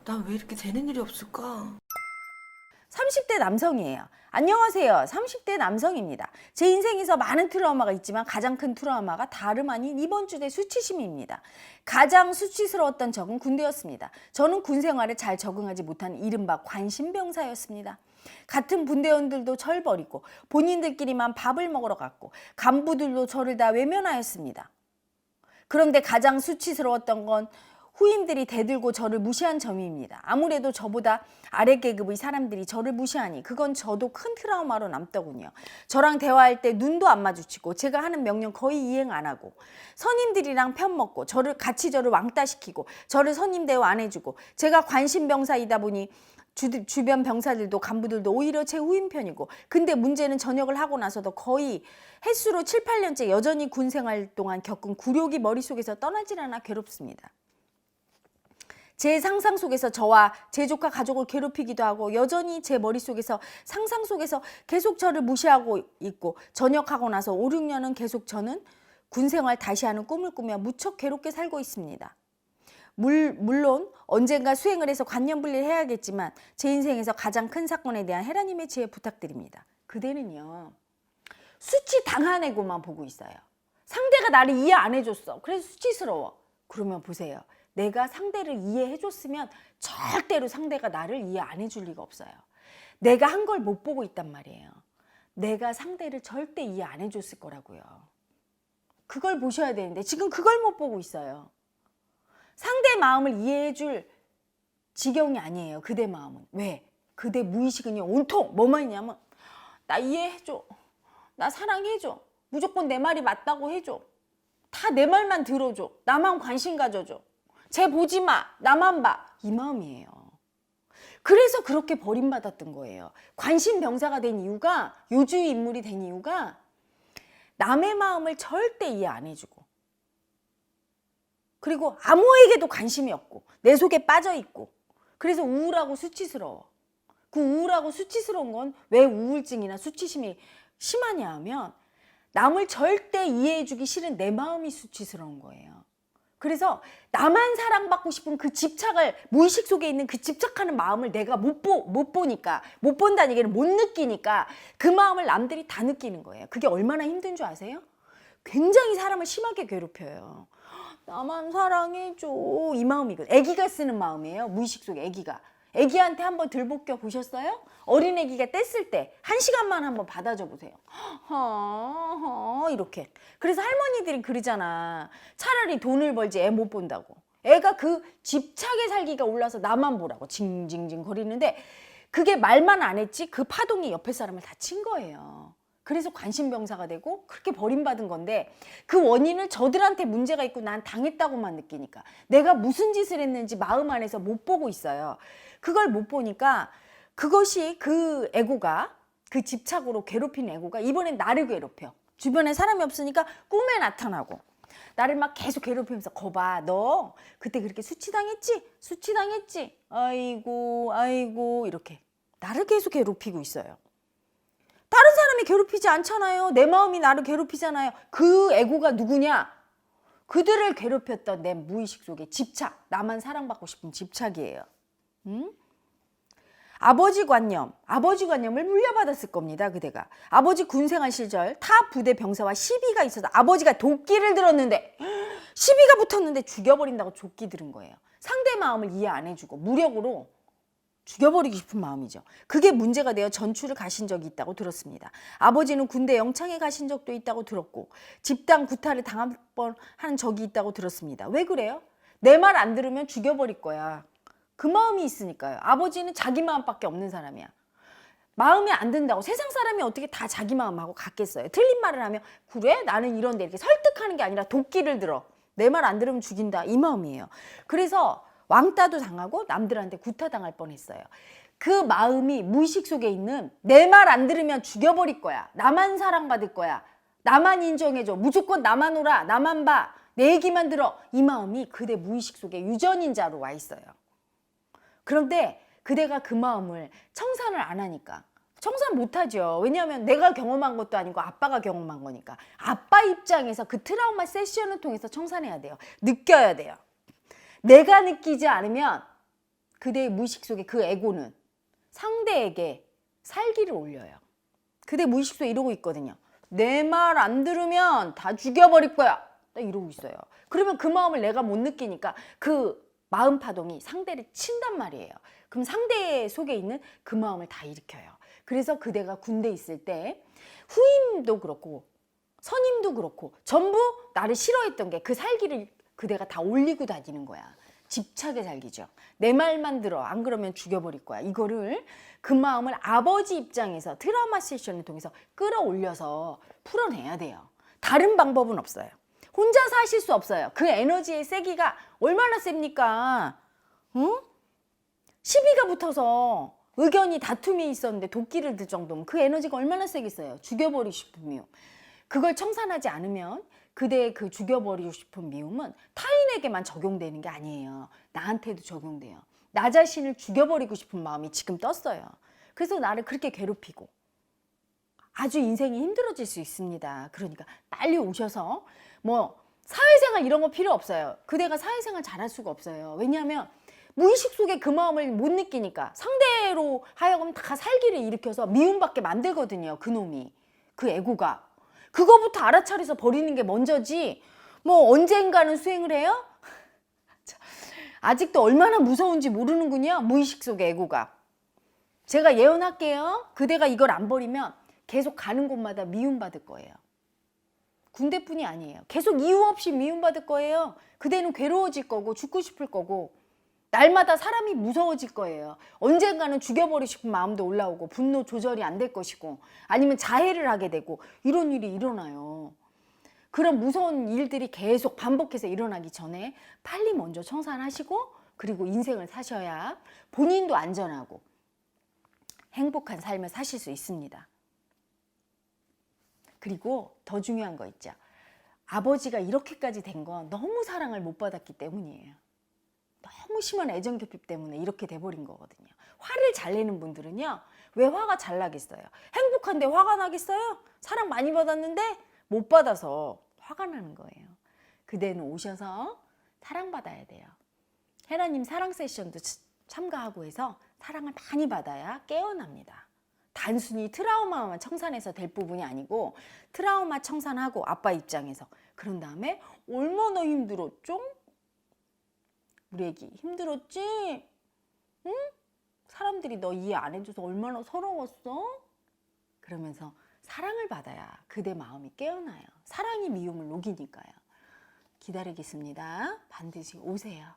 난 왜 이렇게 되는 일이 없을까? 30대 남성이에요. 안녕하세요. 30대 남성입니다. 제 인생에서 많은 트라우마가 있지만 가장 큰 트라우마가 다름 아닌 이번 주의 수치심입니다. 가장 수치스러웠던 적은 군대였습니다. 저는 군 생활에 잘 적응하지 못한 이른바 관심병사였습니다. 같은 분대원들도 절 버리고 본인들끼리만 밥을 먹으러 갔고 간부들도 저를 다 외면하였습니다. 그런데 가장 수치스러웠던 건 후임들이 대들고 저를 무시한 점입니다. 아무래도 저보다 아래 계급의 사람들이 저를 무시하니 그건 저도 큰 트라우마로 남더군요. 저랑 대화할 때 눈도 안 마주치고 제가 하는 명령 거의 이행 안 하고 선임들이랑 편먹고 저를 왕따시키고 저를 선임 대우 안 해주고 제가 관심병사이다 보니 주변 병사들도 간부들도 오히려 제 후임 편이고 근데 문제는 전역을 하고 나서도 거의 횟수로 7, 8년째 여전히 군 생활 동안 겪은 굴욕이 머릿속에서 떠나질 않아 괴롭습니다. 제 상상 속에서 저와 제 조카 가족을 괴롭히기도 하고 여전히 제 머릿속에서 상상 속에서 계속 저를 무시하고 있고 전역하고 나서 5, 6년은 계속 저는 군생활 다시 하는 꿈을 꾸며 무척 괴롭게 살고 있습니다. 물론 언젠가 수행을 해서 관념분리를 해야겠지만 제 인생에서 가장 큰 사건에 대한 헤라님의 지혜 부탁드립니다. 그대는요. 수치 당한 애고만 보고 있어요. 상대가 나를 이해 안 해줬어. 그래서 수치스러워. 그러면 보세요. 내가 상대를 이해해줬으면 절대로 상대가 나를 이해 안 해줄 리가 없어요. 내가 한 걸 못 보고 있단 말이에요. 내가 상대를 절대 이해 안 해줬을 거라고요. 그걸 보셔야 되는데 지금 그걸 못 보고 있어요. 상대 마음을 이해해줄 지경이 아니에요. 그대 마음은. 왜? 그대 무의식은 온통 뭐만 있냐면 나 이해해줘. 나 사랑해줘. 무조건 내 말이 맞다고 해줘. 다 내 말만 들어줘. 나만 관심 가져줘. 쟤 보지 마. 나만 봐. 이 마음이에요. 그래서 그렇게 버림받았던 거예요. 관심병사가 된 이유가 요주의 인물이 된 이유가 남의 마음을 절대 이해 안 해주고 그리고 아무에게도 관심이 없고 내 속에 빠져있고 그래서 우울하고 수치스러워. 그 우울하고 수치스러운 건 왜 우울증이나 수치심이 심하냐 하면 남을 절대 이해해주기 싫은 내 마음이 수치스러운 거예요. 그래서 나만 사랑받고 싶은 그 집착을 무의식 속에 있는 그 집착하는 마음을 내가 못 보니까 못 본다는 얘기는 못 느끼니까 그 마음을 남들이 다 느끼는 거예요. 그게 얼마나 힘든 줄 아세요? 굉장히 사람을 심하게 괴롭혀요. 나만 사랑해줘 이 마음이거든. 애기가 쓰는 마음이에요. 무의식 속에 애기가. 애기한테 한번 들볶여 보셨어요? 어린 애기가 뗐을 때 1시간만 한번 받아줘 보세요. 이렇게. 그래서 할머니들이 그러잖아. 차라리 돈을 벌지 애 못 본다고. 애가 그 집착의 살기가 올라서 나만 보라고 징징징 거리는데 그게 말만 안 했지 그 파동이 옆에 사람을 다 친 거예요. 그래서 관심병사가 되고 그렇게 버림받은 건데 그 원인을 저들한테 문제가 있고 난 당했다고만 느끼니까 내가 무슨 짓을 했는지 마음 안에서 못 보고 있어요. 그걸 못 보니까 그것이 그 애고가 그 집착으로 괴롭힌 애고가 이번엔 나를 괴롭혀. 주변에 사람이 없으니까 꿈에 나타나고 나를 막 계속 괴롭히면서 거봐 너 그때 그렇게 수치당했지? 수치당했지? 아이고 이렇게 나를 계속 괴롭히고 있어요. 다른 사람이 괴롭히지 않잖아요. 내 마음이 나를 괴롭히잖아요. 그 애고가 누구냐? 그들을 괴롭혔던 내 무의식 속의 집착. 나만 사랑받고 싶은 집착이에요. 응? 아버지 관념을 물려받았을 겁니다. 그대가. 아버지 군생활 시절 타 부대 병사와 시비가 있어서 아버지가 도끼를 들었는데 시비가 붙었는데 죽여버린다고 조끼 들은 거예요. 상대 마음을 이해 안 해주고 무력으로 죽여버리고 싶은 마음이죠. 그게 문제가 되어 전출을 가신 적이 있다고 들었습니다. 아버지는 군대 영창에 가신 적도 있다고 들었고 집단 구타를 당한 번 한 적이 있다고 들었습니다. 왜 그래요? 내 말 안 들으면 죽여버릴 거야. 그 마음이 있으니까요. 아버지는 자기 마음밖에 없는 사람이야. 마음에 안 든다고 세상 사람이 어떻게 다 자기 마음하고 같겠어요. 틀린 말을 하면 그래? 나는 이런데 이렇게 설득하는 게 아니라 도끼를 들어. 내 말 안 들으면 죽인다. 이 마음이에요. 그래서 왕따도 당하고 남들한테 구타당할 뻔했어요. 그 마음이 무의식 속에 있는 내 말 안 들으면 죽여버릴 거야. 나만 사랑받을 거야. 나만 인정해줘. 무조건 나만 오라. 나만 봐. 내 얘기만 들어. 이 마음이 그대 무의식 속에 유전인자로 와 있어요. 그런데 그대가 그 마음을 청산을 안 하니까 청산 못하죠. 왜냐하면 내가 경험한 것도 아니고 아빠가 경험한 거니까. 아빠 입장에서 그 트라우마 세션을 통해서 청산해야 돼요. 느껴야 돼요. 내가 느끼지 않으면 그대의 무의식 속에 그 에고는 상대에게 살기를 올려요. 그대 무의식 속에 이러고 있거든요. 내 말 안 들으면 다 죽여버릴 거야. 딱 이러고 있어요. 그러면 그 마음을 내가 못 느끼니까 그 마음 파동이 상대를 친단 말이에요. 그럼 상대 속에 있는 그 마음을 다 일으켜요. 그래서 그대가 군대 있을 때 후임도 그렇고 선임도 그렇고 전부 나를 싫어했던 게 그 살기를 그대가 다 올리고 다니는 거야. 집착의 살기죠. 내 말만 들어. 안 그러면 죽여버릴 거야. 이거를 그 마음을 아버지 입장에서 트라우마 세션을 통해서 끌어올려서 풀어내야 돼요. 다른 방법은 없어요. 혼자서 하실 수 없어요. 그 에너지의 세기가 얼마나 셉니까? 응? 시비가 붙어서 의견이 다툼이 있었는데 도끼를 들 정도면 그 에너지가 얼마나 세겠어요. 죽여버리고 싶은 미움. 그걸 청산하지 않으면 그대의 그 죽여버리고 싶은 미움은 타인에게만 적용되는 게 아니에요. 나한테도 적용돼요. 나 자신을 죽여버리고 싶은 마음이 지금 떴어요. 그래서 나를 그렇게 괴롭히고 아주 인생이 힘들어질 수 있습니다. 그러니까 빨리 오셔서 뭐 사회생활 이런 거 필요 없어요. 그대가 사회생활 잘할 수가 없어요. 왜냐하면 무의식 속에 그 마음을 못 느끼니까 상대로 하여금 다 살기를 일으켜서 미움받게 만들거든요. 그놈이. 그 에고가. 그거부터 알아차려서 버리는 게 먼저지 뭐 언젠가는 수행을 해요? 아직도 얼마나 무서운지 모르는군요. 무의식 속의 에고가. 제가 예언할게요. 그대가 이걸 안 버리면 계속 가는 곳마다 미움받을 거예요. 군대뿐이 아니에요. 계속 이유 없이 미움받을 거예요. 그대는 괴로워질 거고 죽고 싶을 거고 날마다 사람이 무서워질 거예요. 언젠가는 죽여버리고 싶은 마음도 올라오고 분노 조절이 안 될 것이고 아니면 자해를 하게 되고 이런 일이 일어나요. 그런 무서운 일들이 계속 반복해서 일어나기 전에 빨리 먼저 청산하시고 그리고 인생을 사셔야 본인도 안전하고 행복한 삶을 사실 수 있습니다. 그리고 더 중요한 거 있죠. 아버지가 이렇게까지 된 건 너무 사랑을 못 받았기 때문이에요. 너무 심한 애정 결핍 때문에 이렇게 돼버린 거거든요. 화를 잘 내는 분들은요. 왜 화가 잘 나겠어요? 행복한데 화가 나겠어요? 사랑 많이 받았는데 못 받아서 화가 나는 거예요. 그대는 오셔서 사랑받아야 돼요. 헤라님 사랑 세션도 참가하고 해서 사랑을 많이 받아야 깨어납니다. 단순히 트라우마만 청산해서 될 부분이 아니고 트라우마 청산하고 아빠 입장에서 그런 다음에 얼마나 힘들었죠? 우리 애기 힘들었지? 응? 사람들이 너 이해 안 해줘서 얼마나 서러웠어? 그러면서 사랑을 받아야 그대 마음이 깨어나요. 사랑이 미움을 녹이니까요. 기다리겠습니다. 반드시 오세요.